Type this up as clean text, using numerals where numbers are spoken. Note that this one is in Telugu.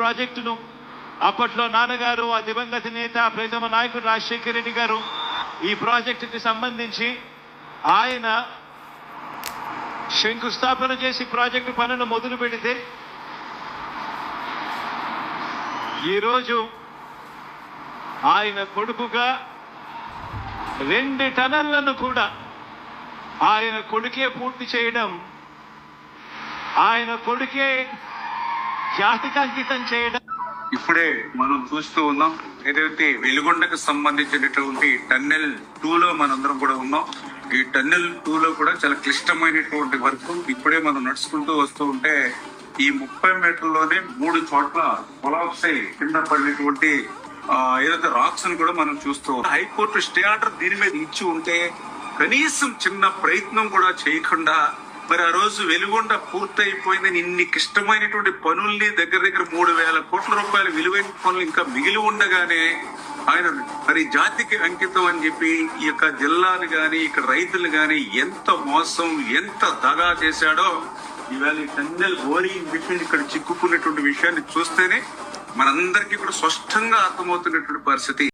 ప్రాజెక్టును అప్పట్లో నాన్నగారు, ఆ దివంగత నేత ప్రియతమ నాయకుడు రాజశేఖర రెడ్డి గారు ఈ ప్రాజెక్టుకి సంబంధించి ఆయన శంకుస్థాపన చేసి ప్రాజెక్టు పనులు మొదలు పెడితే ఈరోజు ఆయన కొడుకుగా 2 టనళ్లను కూడా ఆయన కొడుకే పూర్తి చేయడం, ఆయన కొడుకే జాతికి అంకితం చేయడం ఇప్పుడే మనం చూస్తూ ఉన్నాం. ఏదైతే వెలుగొండకు సంబంధించినటువంటి టన్నెల్ 2లో మనందరం కూడా ఉన్నాం. ఈ టన్నెల్ 2లో కూడా చాలా క్లిష్టమైనటువంటి వర్క్. ఇప్పుడే మనం నడుచుకుంటూ వస్తూ ఉంటే ఈ 30 మీటర్లోనే 3 చోట్ల కొలాప్స్ అయి కింద పడినటువంటి ఏదైతే రాక్స్ ని కూడా మనం చూస్తూ హైకోర్టు స్టే ఆర్డర్ దీని మీద ఇచ్చి ఉంటే కనీసం చిన్న ప్రయత్నం కూడా చేయకుండా మరి ఆ రోజు వెలుగొండ పూర్తయిపోయిందని ఇన్ని క్లిష్టమైనటువంటి పనుల్ని దగ్గర 3,000 కోట్ల రూపాయల విలువైన పనులు ఇంకా మిగిలి ఉండగానే ఆయన మరి జాతికి అంకితం అని చెప్పి ఈ యొక్క జిల్లాను గాని ఇక్కడ రైతులు గాని ఎంత మోసం ఎంత దగా చేశాడో ఇవాళ ఈ టన్నెల్ బోరింగ్ మిషన్ ఇక్కడ చిక్కుకున్నటువంటి విషయాన్ని చూస్తేనే మనందరికీ కూడా స్పష్టంగా అర్థమవుతున్నటువంటి పరిస్థితి.